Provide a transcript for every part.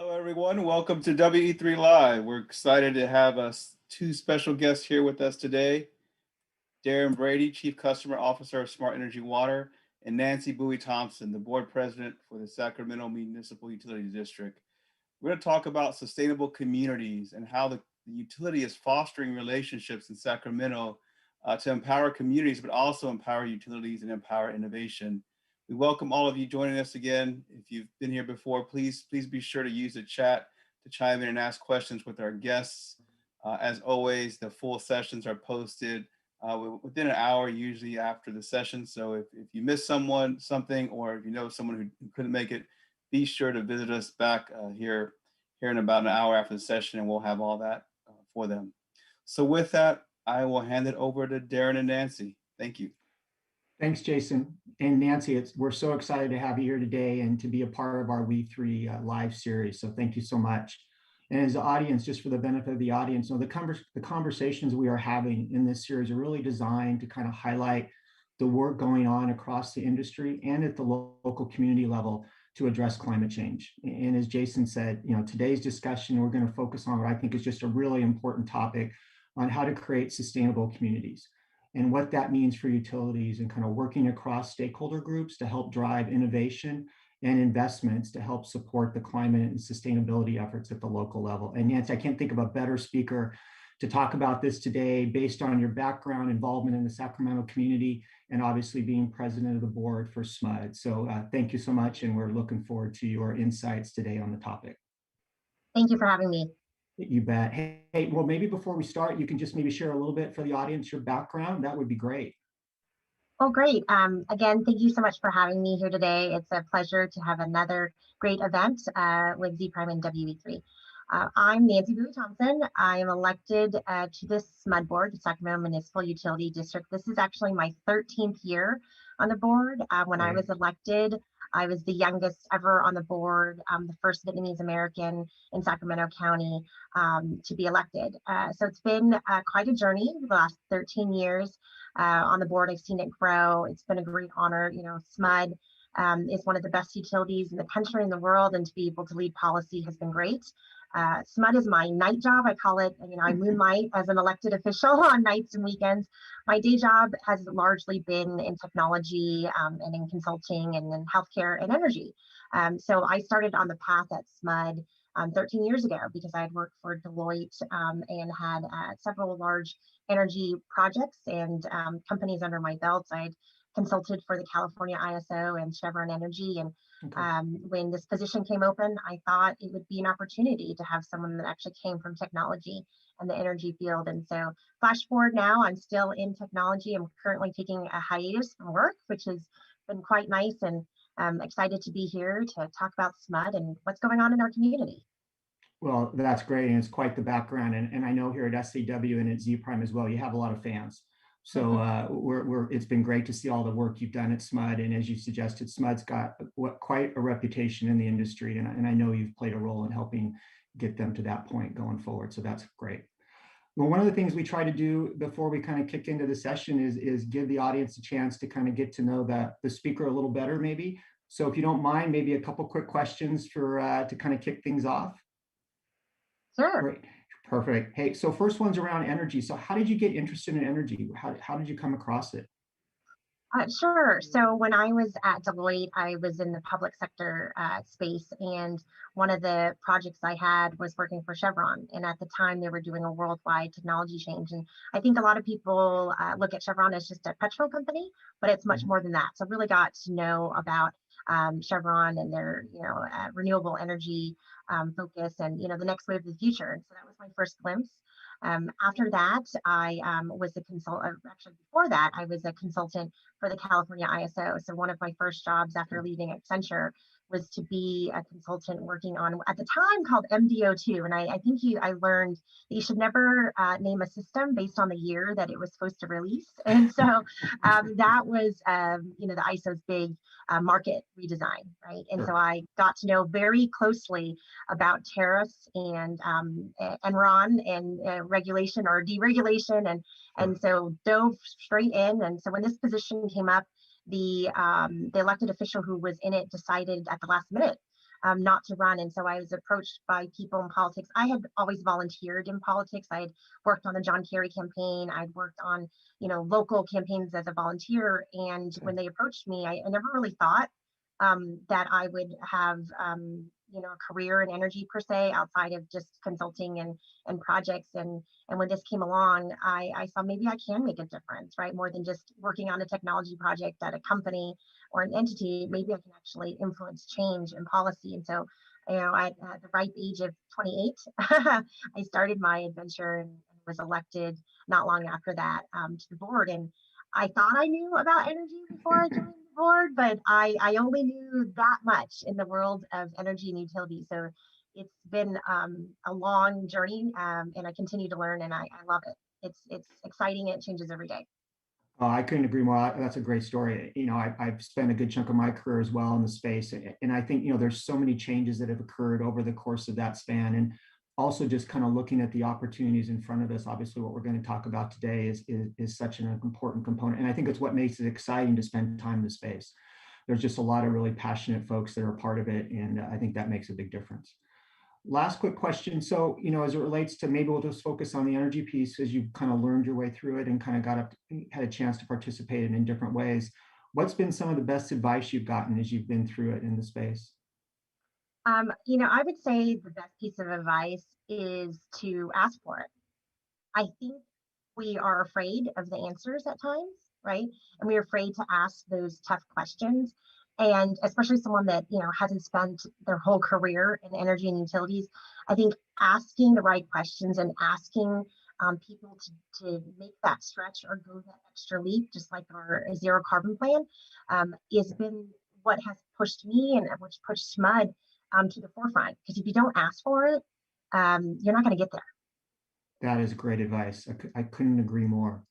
Hello, everyone. Welcome to WE3 Live. We're excited to have us two special guests here with us today. Darren Brady, Chief Customer Officer of Smart Energy Water, and Nancy Bowie Thompson, the Board President for the Sacramento Municipal Utility District. We're going to talk about sustainable communities and how the utility is fostering relationships in Sacramento to empower communities, but also empower utilities and empower innovation. We welcome all of you joining us again. If you've been here before, please be sure to use the chat to chime in and ask questions with our guests. As always, the full sessions are posted within an hour, usually after the session. So if you miss something, or if you know someone who couldn't make it, be sure to visit us back here in about an hour after the session, and we'll have all that for them. So with that, I will hand it over to Darren and Nancy. Thank you. Thanks, Jason. And Nancy, we're so excited to have you here today and to be a part of our We3 live series. So thank you so much. And as the audience, just for the benefit of the audience, the conversations we are having in this series are really designed to kind of highlight the work going on across the industry and at the local community level to address climate change. And as Jason said, today's discussion, we're going to focus on what I think is just a really important topic on how to create sustainable communities and what that means for utilities, and kind of working across stakeholder groups to help drive innovation and investments to help support the climate and sustainability efforts at the local level. And Nancy, I can't think of a better speaker to talk about this today based on your background, involvement in the Sacramento community, and obviously being president of the board for SMUD. So thank you so much, and we're looking forward to your insights today on the topic. Thank you for having me. You bet. Hey, well, maybe before we start, you can just maybe share a little bit for the audience, your background. That would be great. Oh, great. Again, thank you so much for having me here today. It's a pleasure to have another great event with Z Prime and WE3. I'm Nancy Bowie Thompson. I am elected to this SMUD board, the Sacramento Municipal Utility District. This is actually my 13th year on the board. When I was elected, I was the youngest ever on the board, the first Vietnamese American in Sacramento County to be elected. So it's been quite a journey the last 13 years on the board. I've seen it grow. It's been a great honor. SMUD is one of the best utilities in the country and the world, and to be able to lead policy has been great. SMUD is my night job. I call it, I moonlight as an elected official on nights and weekends. My day job has largely been in technology and in consulting and in healthcare and energy. So I started on the path at SMUD 13 years ago because I had worked for Deloitte and had several large energy projects and companies under my belt. I had consulted for the California ISO and Chevron Energy. And when this position came open, I thought it would be an opportunity to have someone that actually came from technology and the energy field. And so flash forward now, I'm still in technology. I'm currently taking a hiatus from work, which has been quite nice. And I'm excited to be here to talk about SMUD and what's going on in our community. Well, that's great. And it's quite the background. And I know here at SCW and at Z Prime as well, you have a lot of fans. So it's been great to see all the work you've done at SMUD. And as you suggested, SMUD's got quite a reputation in the industry. And I know you've played a role in helping get them to that point going forward. So that's great. Well, one of the things we try to do before we kind of kick into the session is give the audience a chance to kind of get to know the speaker a little better, maybe. So if you don't mind, maybe a couple quick questions for to kind of kick things off. Sure. Great. Perfect. Hey, so first one's around energy. So how did you get interested in energy? How did you come across it? Sure. So when I was at Deloitte, I was in the public sector space, and one of the projects I had was working for Chevron. And at the time, they were doing a worldwide technology change. And I think a lot of people look at Chevron as just a petrol company, but it's much more than that. So I really got to know about Chevron and their renewable energy focus and the next wave of the future. And so that was my first glimpse. After that, I was a consultant. Actually, before that, I was a consultant for the California ISO. So one of my first jobs after leaving Accenture was to be a consultant working on, at the time, called MDO2. And I think I learned that you should never name a system based on the year that it was supposed to release. And so that was, the ISO's big market redesign, right? And so I got to know very closely about tariffs and Enron and regulation or deregulation, and so dove straight in. And so when this position came up, the elected official who was in it decided at the last minute not to run. And so I was approached by people in politics. I had always volunteered in politics. I had worked on the John Kerry campaign. I'd worked on, local campaigns as a volunteer. And when they approached me, I never really thought that I would have, a career in energy per se, outside of just consulting and projects. And when this came along, I saw maybe I can make a difference, right? More than just working on a technology project at a company or an entity, maybe I can actually influence change and policy. And so, at the ripe age of 28, I started my adventure and was elected not long after that to the board. And I thought I knew about energy before I joined the board, but I only knew that much in the world of energy and utilities. So it's been a long journey, and I continue to learn, and I love it. It's exciting. And it changes every day. Oh, I couldn't agree more. That's a great story. I've spent a good chunk of my career as well in the space. And I think, there's so many changes that have occurred over the course of that span. And also just kind of looking at the opportunities in front of us. Obviously, what we're going to talk about today is such an important component. And I think it's what makes it exciting to spend time in the space. There's just a lot of really passionate folks that are part of it. And I think that makes a big difference. Last quick question. So, as it relates to, maybe we'll just focus on the energy piece as you kind of learned your way through it and kind of had a chance to participate in different ways. What's been some of the best advice you've gotten as you've been through it in the space? I would say the best piece of advice is to ask for it. I think we are afraid of the answers at times, right? And we're afraid to ask those tough questions. And especially someone that, hasn't spent their whole career in energy and utilities, I think asking the right questions and asking people to make that stretch or go that extra leap, just like our zero carbon plan, has been what has pushed me and which pushed SMUD to the forefront. Because if you don't ask for it, you're not going to get there. That is great advice. I couldn't agree more.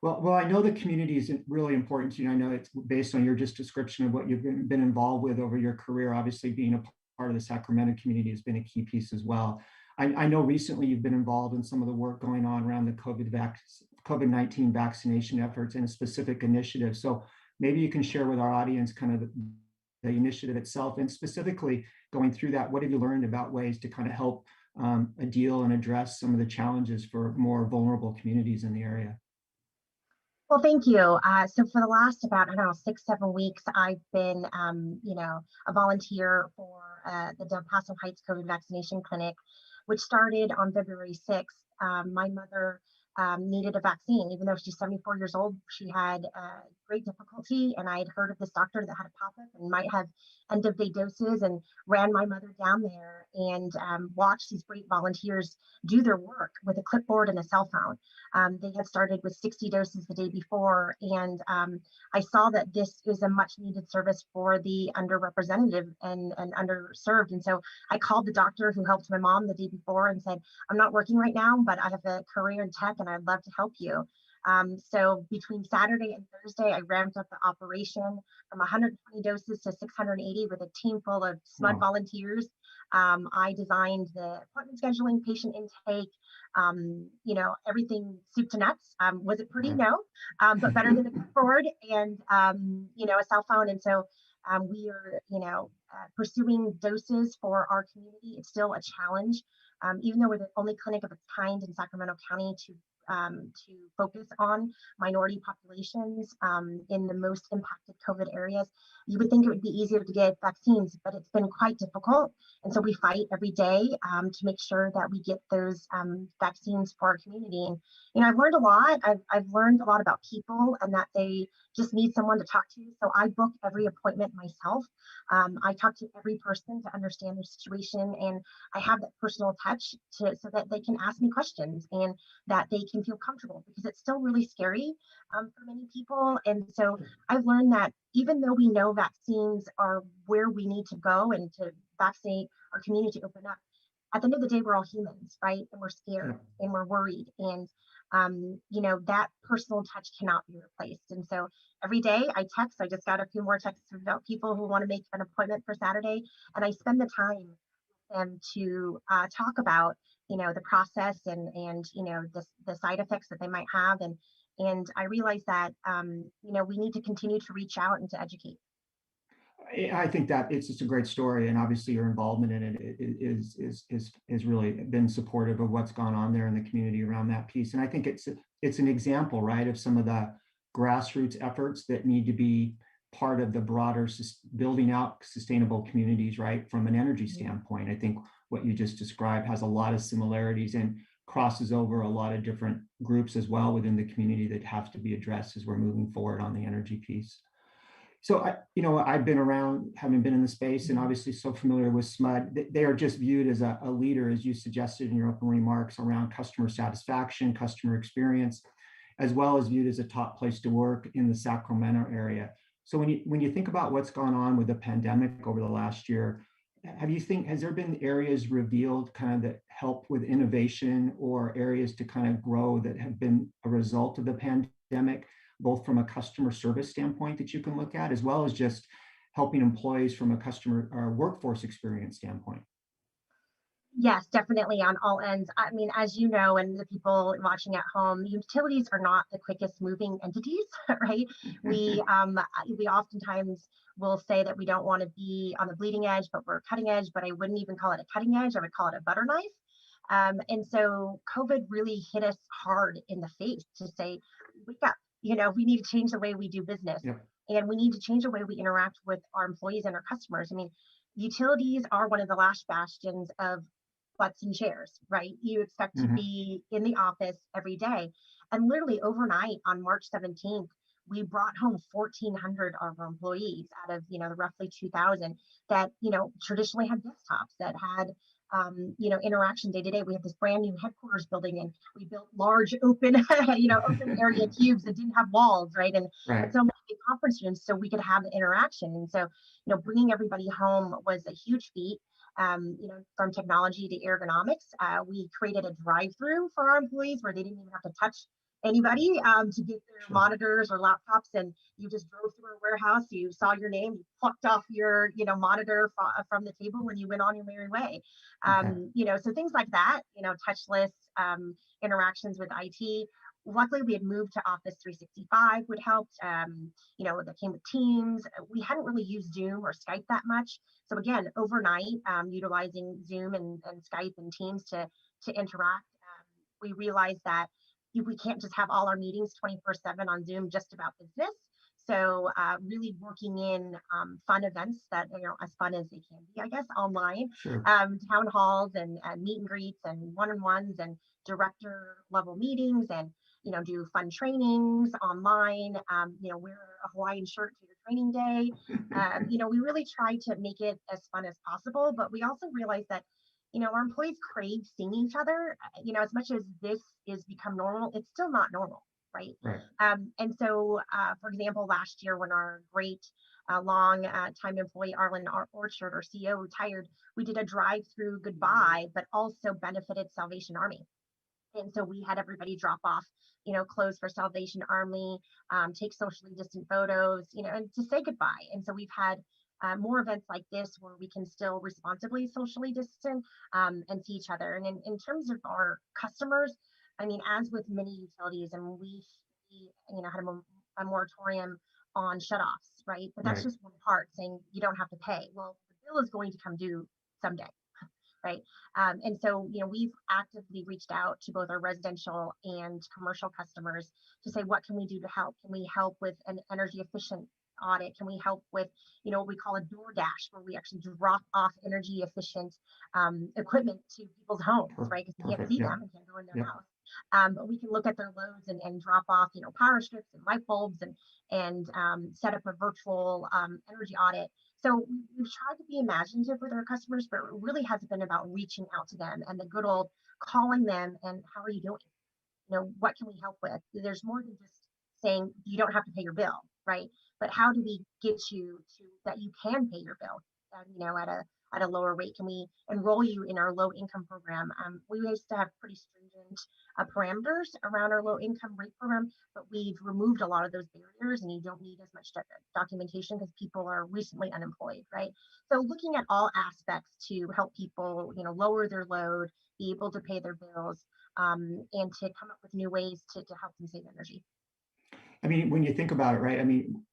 Well, I know the community is really important to you. I know it's based on your just description of what you've been involved with over your career. Obviously, being a part of the Sacramento community has been a key piece as well. I know recently you've been involved in some of the work going on around the COVID-19 vaccination efforts and a specific initiative. So maybe you can share with our audience kind of the initiative itself, and specifically going through that, what have you learned about ways to kind of help deal and address some of the challenges for more vulnerable communities in the area? Well, thank you. So for the last about, 6, 7 weeks, I've been, a volunteer for the Del Paso Heights COVID vaccination clinic, which started on February 6th. My mother needed a vaccine, even though she's 74 years old. She had great difficulty, and I had heard of this doctor that had a pop-up and might have end-of-day doses, and ran my mother down there and watched these great volunteers do their work with a clipboard and a cell phone. They had started with 60 doses the day before, and I saw that this is a much needed service for the underrepresented and underserved. And so I called the doctor who helped my mom the day before and said, I'm not working right now, but I have a career in tech and I'd love to help you. So between Saturday and Thursday, I ramped up the operation from 120 doses to 680 with a team full of SMUD volunteers. I designed the appointment scheduling, patient intake, everything soup to nuts. Was it pretty? No, but better than a clipboard and, a cell phone. And so we are, pursuing doses for our community. It's still a challenge. Even though we're the only clinic of its kind in Sacramento County to focus on minority populations in the most impacted COVID areas. You would think it would be easier to get vaccines, but it's been quite difficult. And so we fight every day to make sure that we get those vaccines for our community. And I've learned a lot. I've learned a lot about people and that they just need someone to talk to. So I book every appointment myself. I talk to every person to understand their situation, and I have that personal touch so that they can ask me questions and that they can feel comfortable, because it's still really scary for many people. And so I've learned that even though we know vaccines are where we need to go and to vaccinate our community to open up, at the end of the day, we're all humans, right? And we're scared and we're worried. And, that personal touch cannot be replaced. And so every day I text. I just got a few more texts about people who want to make an appointment for Saturday. And I spend the time with them to talk about, the process and the side effects that they might have. And I realize that, we need to continue to reach out and to educate. I think that it's just a great story, and obviously your involvement in it is really been supportive of what's gone on there in the community around that piece. And I think it's an example, right, of some of the grassroots efforts that need to be part of the broader building out sustainable communities, right, from an energy standpoint. I think what you just described has a lot of similarities and crosses over a lot of different groups as well within the community that have to be addressed as we're moving forward on the energy piece. So I've been around, having been in the space, and obviously so familiar with SMUD. They are just viewed as a leader, as you suggested in your opening remarks, around customer satisfaction, customer experience, as well as viewed as a top place to work in the Sacramento area. So when you think about what's gone on with the pandemic over the last year, has there been areas revealed kind of that help with innovation, or areas to kind of grow that have been a result of the pandemic, both from a customer service standpoint that you can look at, as well as just helping employees from a customer or workforce experience standpoint? Yes, definitely on all ends. I mean, as you know, and the people watching at home, utilities are not the quickest moving entities, right? We oftentimes will say that we don't want to be on the bleeding edge, but we're cutting edge. But I wouldn't even call it a cutting edge; I would call it a butter knife. And so COVID really hit us hard in the face to say, wake up, we need to change the way we do business. Yep. And we need to change the way we interact with our employees and our customers. I mean, utilities are one of the last bastions of butts and chairs, right? You expect to be in the office every day. And literally overnight on March 17th, we brought home 1,400 of our employees out of, the roughly 2,000 that, traditionally had desktops, that had, interaction day to day. We have this brand new headquarters building, and we built large open, open area cubes that didn't have walls, right? And Right. so many big conference rooms so we could have the interaction. And so, bringing everybody home was a huge feat. From technology to ergonomics, we created a drive-through for our employees where they didn't even have to touch anybody to get their Sure. monitors or laptops, and you just drove through a warehouse, you saw your name, you plucked off your monitor from the table when you went on your merry way. So things like that, touchless interactions with IT. Luckily, we had moved to Office 365, would help. That came with Teams. We hadn't really used Zoom or Skype that much. So again, overnight, utilizing Zoom and Skype and Teams to interact, we realized that we can't just have all our meetings 24/7 on Zoom just about business. So really working in fun events that, as fun as they can be, I guess, online, Sure. town halls and meet and greets and one-on-ones and director level meetings, and, do fun trainings online, wear a Hawaiian shirt to your training day. We really try to make it as fun as possible, but we also realize that, our employees crave seeing each other. As much as this is become normal, it's still not normal, right? Right. And so, for example, last year when our great long time employee Arlen Orchard, our CEO, retired, we did a drive-through goodbye, but also benefited Salvation Army. And so we had everybody drop off, clothes for Salvation Army, take socially distant photos, and to say goodbye. And so we've had more events like this where we can still responsibly socially distance and see each other. And in terms of our customers, I mean, as with many utilities, and we had a moratorium on shutoffs, right? But that's Right. just one part, saying you don't have to pay. Well, the bill is going to come due someday, right? And so, we've actively reached out to both our residential and commercial customers to say, what can we do to help? Can we help with an energy efficient audit? Can we help with, what we call a DoorDash, where we actually drop off energy efficient equipment to people's homes, right? Because we can't Perfect. see Yeah. them and can't go in their Yep. house. But we can look at their loads and drop off, power strips and light bulbs, and set up a virtual energy audit. So we've tried to be imaginative with our customers, but it really has been about reaching out to them and the good old calling them and how are you doing? What can we help with? There's more than just saying you don't have to pay your bill, right? But how do we get you to that you can pay your bill, at a lower rate? Can we enroll you in our low income program? We used to have pretty stringent parameters around our low income rate program, but we've removed a lot of those barriers, and you don't need as much documentation because people are recently unemployed, right? So looking at all aspects to help people, lower their load, be able to pay their bills, and to come up with new ways to help them save energy. I mean, when you think about it, right? I mean,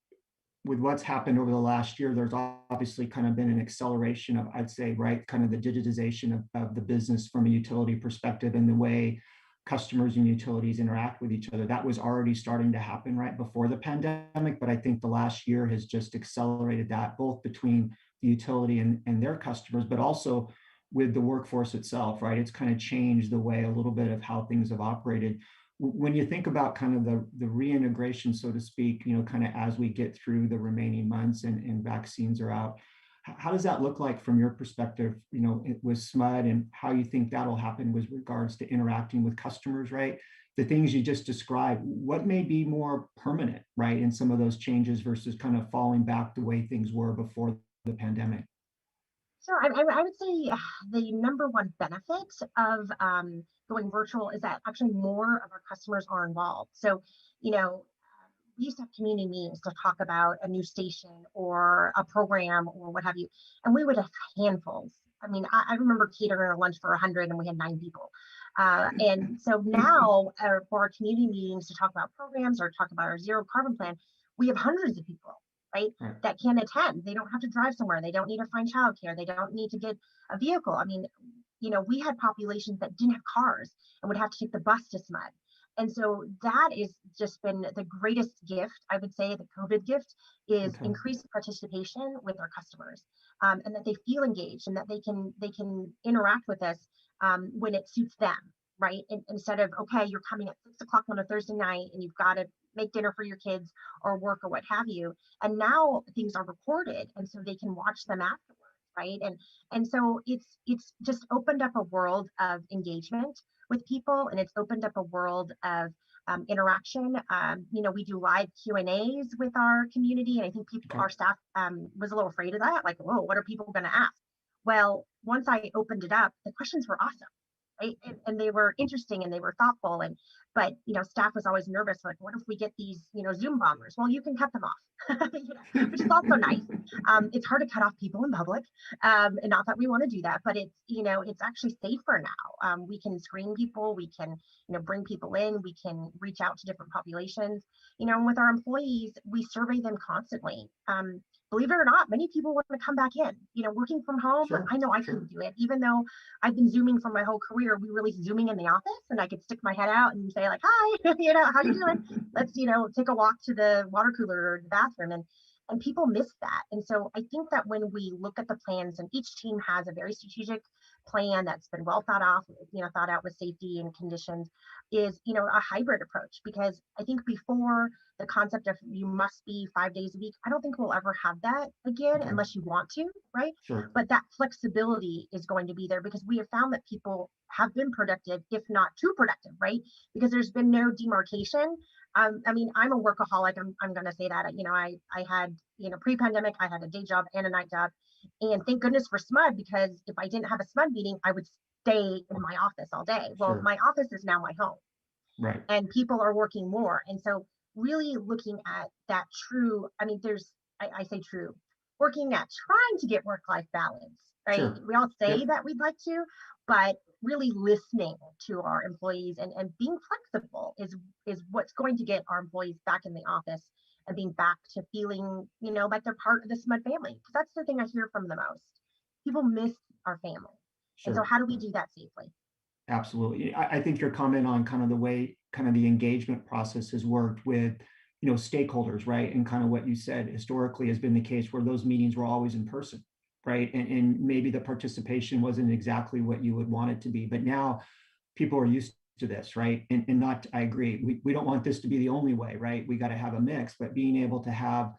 with what's happened over the last year, there's obviously kind of been an acceleration of, I'd say, right, kind of the digitization of the business from a utility perspective and the way customers and utilities interact with each other. That was already starting to happen right before the pandemic, but I think the last year has just accelerated that, both between the utility and their customers, but also with the workforce itself, right? It's kind of changed the way a little bit of how things have operated. When you think about kind of the reintegration, so to speak, kind of as we get through the remaining months and vaccines are out, how does that look like from your perspective, with SMUD, and how you think that'll happen with regards to interacting with customers, right? The things you just described, what may be more permanent, right, in some of those changes versus kind of falling back the way things were before the pandemic? Sure. I would say the number one benefit of going virtual is that actually more of our customers are involved. So, we used to have community meetings to talk about a new station or a program or what have you, and we would have handfuls. I mean, I remember catering a lunch for 100 and we had 9 people. And so now for our community meetings to talk about programs or talk about our zero carbon plan, we have hundreds of people, right, that can attend. They don't have to drive somewhere. They don't need to find childcare. They don't need to get a vehicle. I mean, we had populations that didn't have cars and would have to take the bus to SMUD. And so that is just been the greatest gift, I would say, the COVID gift is increased participation with our customers, and that they feel engaged and that they can interact with us when it suits them, right? Instead of, okay, you're coming at 6 o'clock on a Thursday night and you've got to make dinner for your kids or work or what have you. And now things are recorded, and so they can watch them afterwards, right? And so it's just opened up a world of engagement with people, and it's opened up a world of interaction. We do live Q&As with our community, and I think our staff was a little afraid of that, like, whoa, what are people going to ask? Well, once I opened it up, the questions were awesome, right? And they were interesting and they were thoughtful. But staff was always nervous, like, what if we get these, Zoom bombers? Well, you can cut them off, which is also nice. It's hard to cut off people in public, and not that we want to do that, but it's actually safer now. We can screen people, we can, bring people in, we can reach out to different populations, and with our employees, we survey them constantly. Believe it or not, many people want to come back in, working from home. Sure, I know I couldn't do it, even though I've been Zooming for my whole career. We released Zooming in the office, and I could stick my head out and say like, hi, how you doing? Let's, take a walk to the water cooler or the bathroom. And people miss that. And so I think that when we look at the plans, and each team has a very strategic plan that's been well thought out with safety and conditions, is, a hybrid approach. Because I think before, the concept of you must be 5 days a week, I don't think we'll ever have that again unless you want to, right? Sure. But that flexibility is going to be there, because we have found that people have been productive, if not too productive, right? Because there's been no demarcation. I mean, I'm a workaholic. I'm going to say that. I had, pre-pandemic, I had a day job and a night job. And thank goodness for SMUD, because if I didn't have a SMUD meeting, I would stay in my office all day. Well, my office is now my home. Right. And people are working more. And so really looking at that true, I mean, I say true, working at trying to get work-life balance, right? Sure. We all say that we'd like to, but really listening to our employees and being flexible is what's going to get our employees back in the office and being back to feeling, like they're part of the SMUD family. Because that's the thing I hear from the most. People miss our family. Sure. And so how do we do that safely? Absolutely. I think your comment on kind of the way kind of the engagement process has worked with, stakeholders, right? And kind of what you said historically has been the case, where those meetings were always in person, right? And maybe the participation wasn't exactly what you would want it to be, but now people are used to this, right? And not, I agree, we don't want this to be the only way, right? We got to have a mix, but being able to have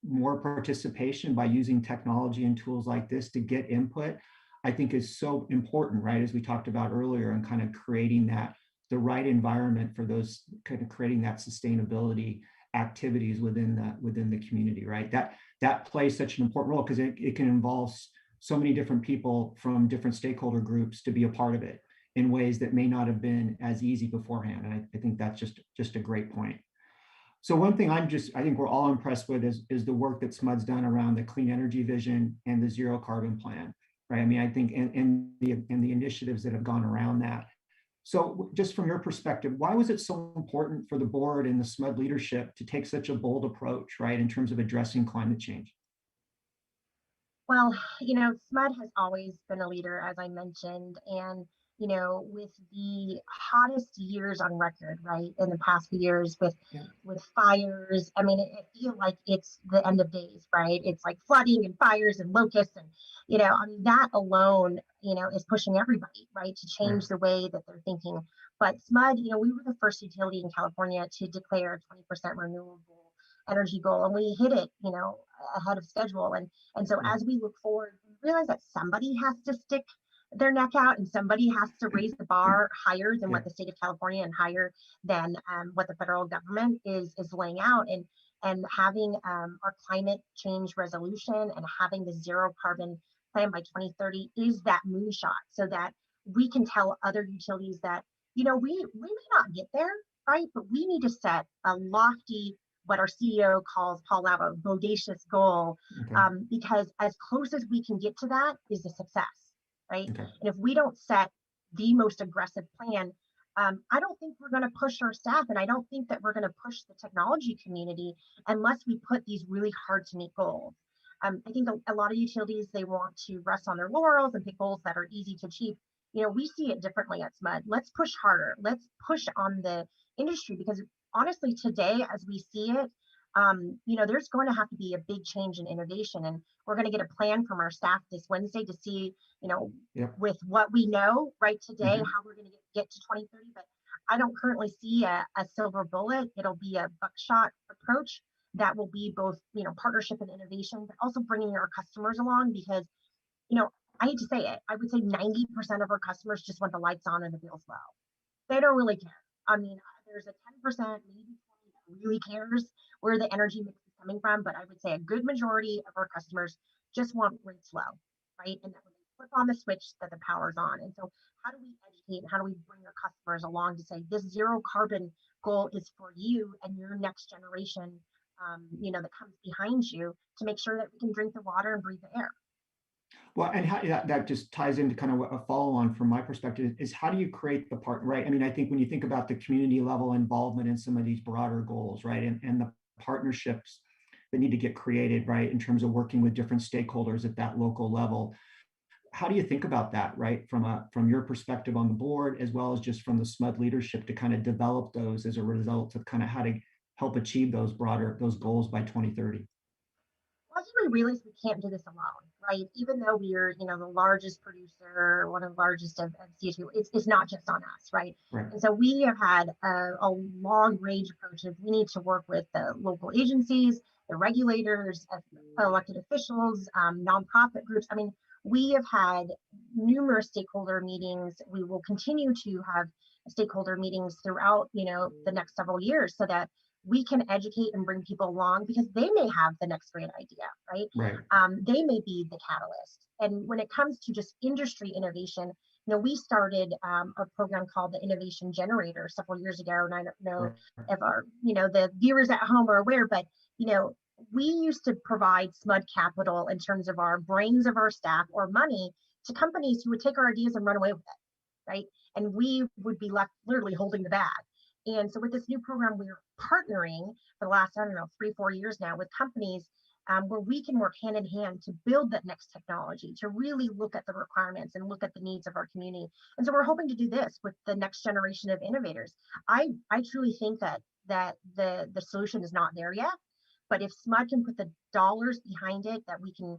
more participation by using technology and tools like this to get input, I think is so important, right? As we talked about earlier, and kind of creating the right environment for those, kind of creating that sustainability activities within the community, right? That plays such an important role, because it can involve so many different people from different stakeholder groups to be a part of it in ways that may not have been as easy beforehand. And I think that's just a great point. So one thing I think we're all impressed with is the work that SMUD's done around the clean energy vision and the zero carbon plan, right? I mean, I think and the initiatives that have gone around that. So just from your perspective, why was it so important for the board and the SMUD leadership to take such a bold approach, right, in terms of addressing climate change? Well, SMUD has always been a leader, as I mentioned, and with the hottest years on record, right, in the past few years Yeah. with fires. I mean, it feels like it's the end of days, right? It's like flooding and fires and locusts, and I mean that alone, is pushing everybody, right, to Right. change the way that they're thinking. But SMUD, we were the first utility in California to declare a 20% renewable energy goal, and we hit it, ahead of schedule. And so Yeah. as we look forward, we realize that somebody has to stick their neck out and somebody has to raise the bar higher than Yeah. what the state of California and higher than what the federal government is laying out. And having our climate change resolution and having the zero carbon plan by 2030 is that moonshot, so that we can tell other utilities that, we may not get there, right? But we need to set a lofty, what our CEO calls, Paul Lau, a bodacious goal, Okay. because as close as we can get to that is a success, right? Okay. And if we don't set the most aggressive plan, I don't think we're going to push our staff, and I don't think that we're going to push the technology community unless we put these really hard to meet goals. I think a lot of utilities, they want to rest on their laurels and pick goals that are easy to achieve. We see it differently at SMUD. Let's push harder. Let's push on the industry, because honestly, today, as we see it, there's going to have to be a big change in innovation. And we're going to get a plan from our staff this Wednesday to see, Yep. with what we know right today, Mhm. how we're going to get to 2030. But I don't currently see a silver bullet. It'll be a buckshot approach that will be both, partnership and innovation, but also bringing our customers along, because, I hate to say it, I would say 90% of our customers just want the lights on and the bills low. They don't really care. I mean, there's a 10%, maybe 20 that really cares where the energy mix is coming from, but I would say a good majority of our customers just want rates low, right? And that when they flip on the switch, that the power's on. And so how do we educate and how do we bring our customers along to say this zero carbon goal is for you and your next generation, that comes behind you, to make sure that we can drink the water and breathe the air. Well, and how that just ties into kind of a follow on from my perspective is how do you create the part, right? I mean, I think when you think about the community level involvement in some of these broader goals, right, and the partnerships that need to get created, right, in terms of working with different stakeholders at that local level, how do you think about that, right, from your perspective on the board, as well as just from the SMUD leadership, to kind of develop those as a result of kind of how to help achieve those goals by 2030? Well, I think we realize we can't do this alone, right? Even though we are, the largest producer, one of the largest of CO2, it's not just on us, right? Right. And so we have had a long range approaches. We need to work with the local agencies, the regulators, elected officials, nonprofit groups. I mean, we have had numerous stakeholder meetings. We will continue to have stakeholder meetings throughout, the next several years, so that we can educate and bring people along, because they may have the next great idea, right? Right. They may be the catalyst. And when it comes to just industry innovation, we started a program called the Innovation Generator several years ago, and I don't know Right. if our, the viewers at home are aware, but we used to provide SMUD capital in terms of our brains of our staff or money to companies who would take our ideas and run away with it, right? And we would be left literally holding the bag. And so with this new program, we're partnering for the last, I don't know, 3-4 years now with companies, where we can work hand in hand to build that next technology, to really look at the requirements and look at the needs of our community. And so we're hoping to do this with the next generation of innovators. I truly think that the solution is not there yet. But if SMUD can put the dollars behind it, that we can,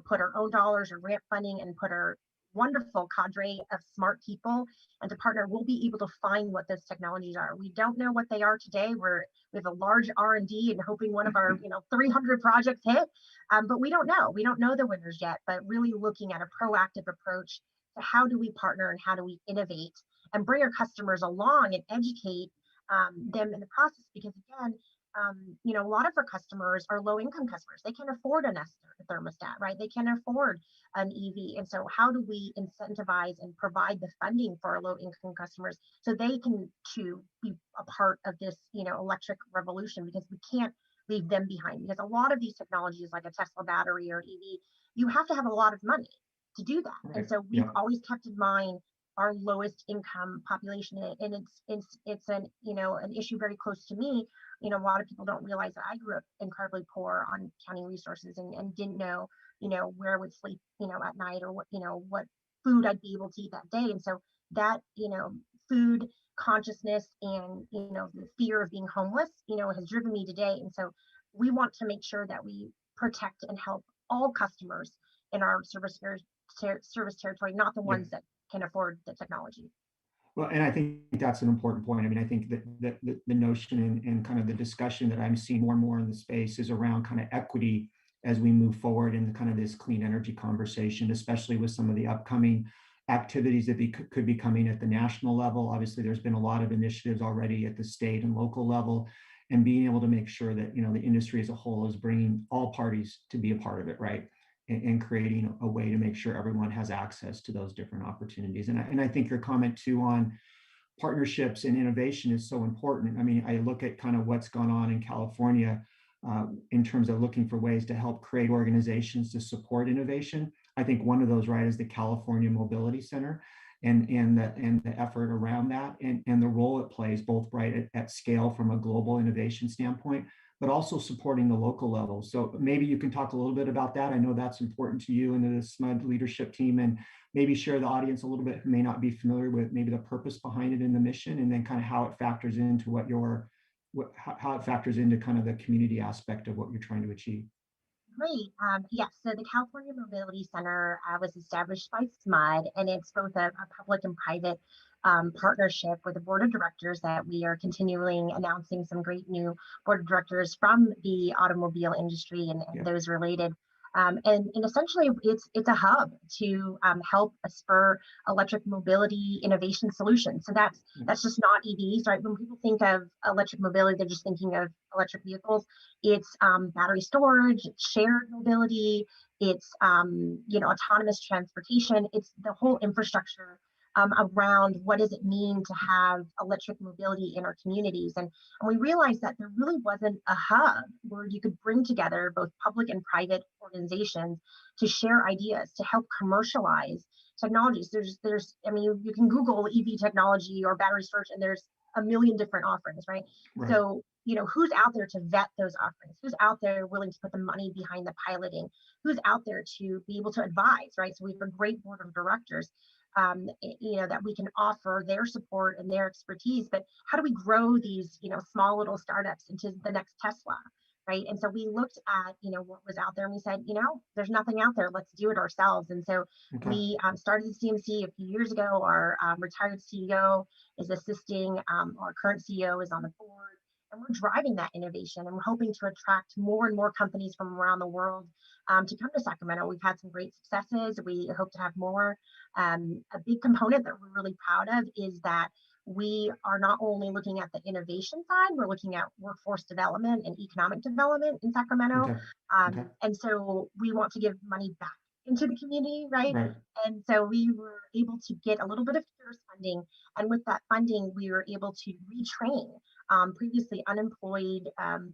put our own dollars or grant funding and put our wonderful cadre of smart people and to partner, we'll be able to find what those technologies are. We don't know what they are today. We have a large R&D and hoping one of our 300 projects hit, but we don't know. We don't know the winners yet. But really looking at a proactive approach to how do we partner and how do we innovate and bring our customers along and educate them in the process. Because again, a lot of our customers are low income customers. They can't afford a Nest thermostat, right? They can't afford an EV. And so how do we incentivize and provide the funding for our low income customers so they can too be a part of this, electric revolution? Because we can't leave them behind, because a lot of these technologies like a Tesla battery or an EV, you have to have a lot of money to do that. Right. And so we've Yeah. always kept in mind our lowest income population, and it's an an issue very close to me. A lot of people don't realize that I grew up incredibly poor on county resources, and didn't know where I would sleep at night, or what food I'd be able to eat that day. And so that food consciousness and the fear of being homeless has driven me today. And so we want to make sure that we protect and help all customers in our service territory, not the ones that can afford the technology. Well, and I think that's an important point. I mean, I think that the notion and kind of the discussion that I'm seeing more and more in the space is around kind of equity as we move forward in kind of this clean energy conversation, especially with some of the upcoming activities that could be coming at the national level. Obviously, there's been a lot of initiatives already at the state and local level, and being able to make sure that the industry as a whole is bringing all parties to be a part of it, right? And creating a way to make sure everyone has access to those different opportunities. And I think your comment too on partnerships and innovation is so important. I mean, I look at kind of what's gone on in California in terms of looking for ways to help create organizations to support innovation. I think one of those, right, is the California Mobility Center and the effort around that, and the role it plays both right at scale from a global innovation standpoint, but also supporting the local level. So maybe you can talk a little bit about that. I know that's important to you and to the SMUD leadership team, and maybe share the audience a little bit who may not be familiar with maybe the purpose behind it and the mission, and then kind of how it factors into how it factors into kind of the community aspect of what you're trying to achieve. Great. Yes, so the California Mobility Center was established by SMUD, and it's both a public and private partnership with a board of directors that we are continually announcing some great new board of directors from the automobile industry and those related. And essentially, it's a hub to help spur electric mobility innovation solutions. So that's just not EVs, right? When people think of electric mobility, they're just thinking of electric vehicles. It's battery storage, it's shared mobility, it's autonomous transportation. It's the whole infrastructure around what does it mean to have electric mobility in our communities. And we realized that there really wasn't a hub where you could bring together both public and private organizations to share ideas, to help commercialize technologies. I mean, you can Google EV technology or battery storage, and there's a million different offerings, right? So, who's out there to vet those offerings? Who's out there willing to put the money behind the piloting? Who's out there to be able to advise, right? So we have a great board of directors that we can offer their support and their expertise. But how do we grow these, small little startups into the next Tesla, right? And so we looked at, what was out there, and we said, there's nothing out there. Let's do it ourselves. And so we started the CMC a few years ago. Our retired CEO is assisting. Our current CEO is on the board. And we're driving that innovation, and we're hoping to attract more and more companies from around the world to come to Sacramento. We've had some great successes. We hope to have more. A big component that we're really proud of is that we are not only looking at the innovation side, we're looking at workforce development and economic development in Sacramento. And so we want to give money back into the community, right? And so we were able to get a little bit of CARES funding. And with that funding, we were able to retrain previously unemployed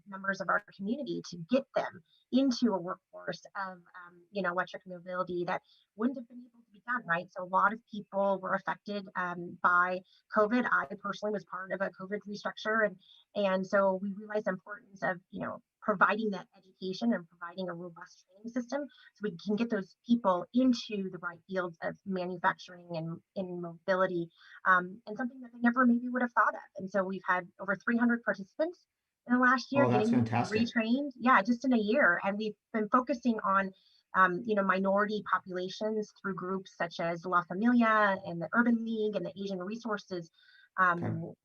members of our community to get them into a workforce of electric mobility that wouldn't have been able to be done, right? So a lot of people were affected by COVID. I personally was part of a COVID restructure, and so we realized the importance of providing that education and providing a robust training system so we can get those people into the right fields of manufacturing and in mobility, and something that they never maybe would have thought of. And so we've had over 300 participants in the last year getting retrained. Yeah, just in a year. And we've been focusing on minority populations through groups such as La Familia and the Urban League and the Asian Resources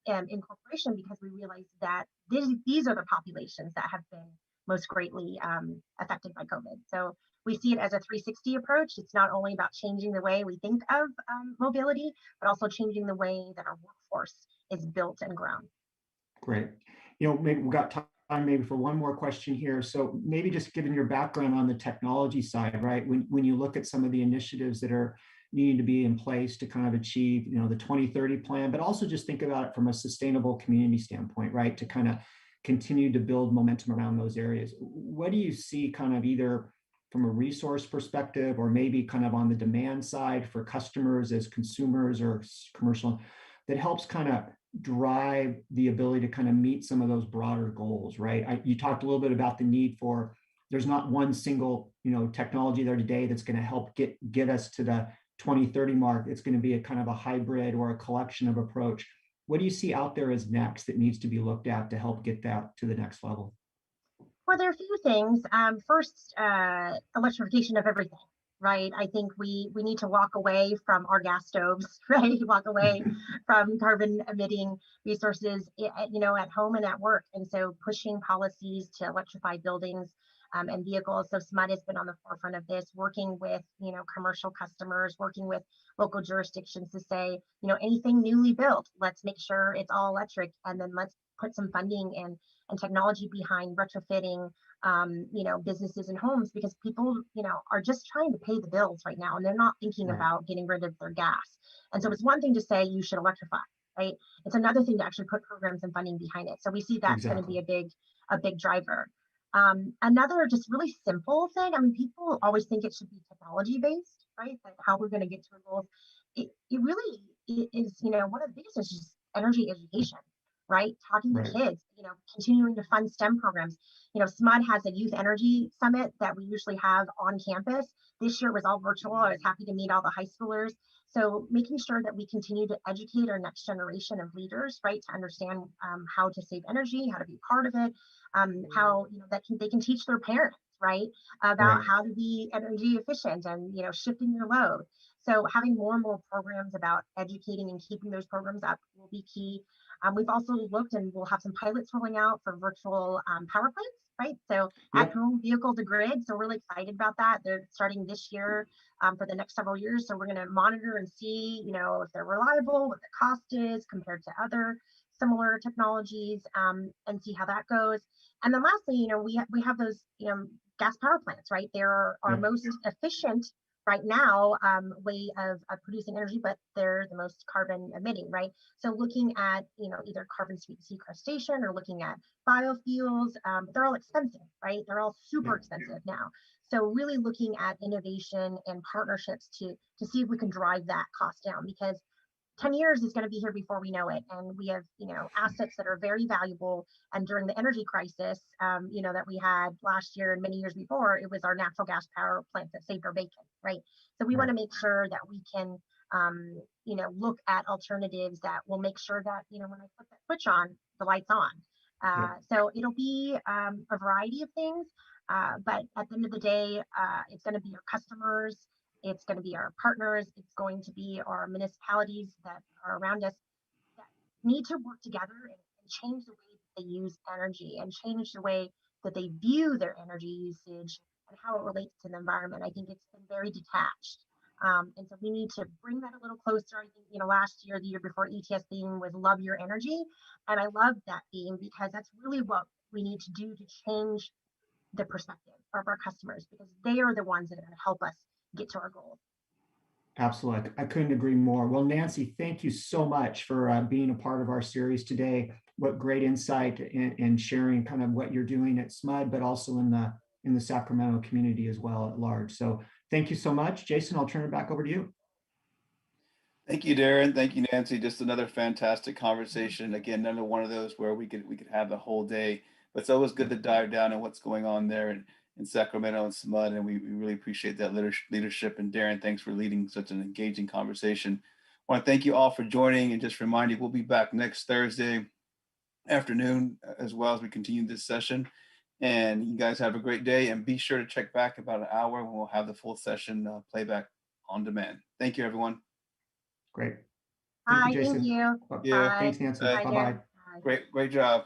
Incorporation, because we realized that these are the populations that have been most greatly affected by COVID. So we see it as a 360 approach. It's not only about changing the way we think of mobility, but also changing the way that our workforce is built and grown. Great. Maybe we've got time maybe for one more question here. So maybe just given your background on the technology side, right? When you look at some of the initiatives that are needing to be in place to kind of achieve, the 2030 plan, but also just think about it from a sustainable community standpoint, right? To kind of continue to build momentum around those areas. What do you see kind of either from a resource perspective, or maybe kind of on the demand side for customers as consumers or commercial, that helps kind of drive the ability to kind of meet some of those broader goals, right? You talked a little bit about the need for, there's not one single, technology there today that's going to help get us to the 2030 mark. It's going to be a kind of a hybrid or a collection of approach. What do you see out there as next that needs to be looked at to help get that to the next level? Well, there are a few things. First, electrification of everything, right? I think we need to walk away from our gas stoves, right? Walk away from carbon emitting resources, at home and at work. And so pushing policies to electrify buildings and vehicles. So SMUD has been on the forefront of this, working with, commercial customers, working with local jurisdictions to say, anything newly built, let's make sure it's all electric, and then let's put some funding and technology behind retrofitting, businesses and homes, because people, are just trying to pay the bills right now, and they're not thinking about getting rid of their gas. And so it's one thing to say you should electrify, right? It's another thing to actually put programs and funding behind it. So we see that's going to be a big driver. Another just really simple thing. I mean, people always think it should be technology based, right? Like how we're going to get to our goals. It really is, one of the biggest is just energy education, right? Talking to kids, continuing to fund STEM programs. SMUD has a youth energy summit that we usually have on campus. This year it was all virtual. I was happy to meet all the high schoolers. So making sure that we continue to educate our next generation of leaders, right, to understand how to save energy, how to be part of it, how they can teach their parents, right, about how to be energy efficient and shifting your load. So having more and more programs about educating and keeping those programs up will be key. We've also looked, and we'll have some pilots rolling out for virtual power plants, right? So at home vehicle to grid. So we're really excited about that. They're starting this year for the next several years. So we're going to monitor and see, if they're reliable, what the cost is compared to other similar technologies, and see how that goes. And then lastly, we have those, gas power plants, right? They're our most efficient right now way of producing energy, but they're the most carbon emitting, right? So looking at, either carbon sequestration or looking at biofuels, they're all expensive, right? They're all super expensive now. So really looking at innovation and partnerships to see if we can drive that cost down, because 10 years is going to be here before we know it. And we have, assets that are very valuable. And during the energy crisis, that we had last year and many years before, it was our natural gas power plant that saved our bacon, right? So we want to make sure that we can, look at alternatives that will make sure that, when I put that switch on, the light's on. So it'll be a variety of things. But at the end of the day, it's going to be our customers. It's going to be our partners. It's going to be our municipalities that are around us that need to work together and change the way that they use energy and change the way that they view their energy usage and how it relates to the environment. I think it's been very detached. And so we need to bring that a little closer. I think, last year, the year before, ETS theme was love your energy. And I love that theme because that's really what we need to do to change the perspective of our customers, because they are the ones that are going to help us get to our goals. Absolutely. I couldn't agree more. Well, Nancy, thank you so much for being a part of our series today. What great insight and sharing kind of what you're doing at SMUD, but also in the Sacramento community as well at large. So thank you so much. Jason, I'll turn it back over to you. Thank you, Darren. Thank you, Nancy. Just another fantastic conversation. Again, another one of those where we could have the whole day, but it's always good to dive down on what's going on there in Sacramento and SMUD, and we really appreciate that leadership. And Darren, thanks for leading such an engaging conversation. I want to thank you all for joining, and just remind you, we'll be back next Thursday afternoon as well as we continue this session. And you guys have a great day, and be sure to check back about an hour when we'll have the full session playback on demand. Thank you, everyone. Great. Thank you, Jason. Thank you. Yeah. Thanks, Nancy. Bye. Bye-bye. Great job.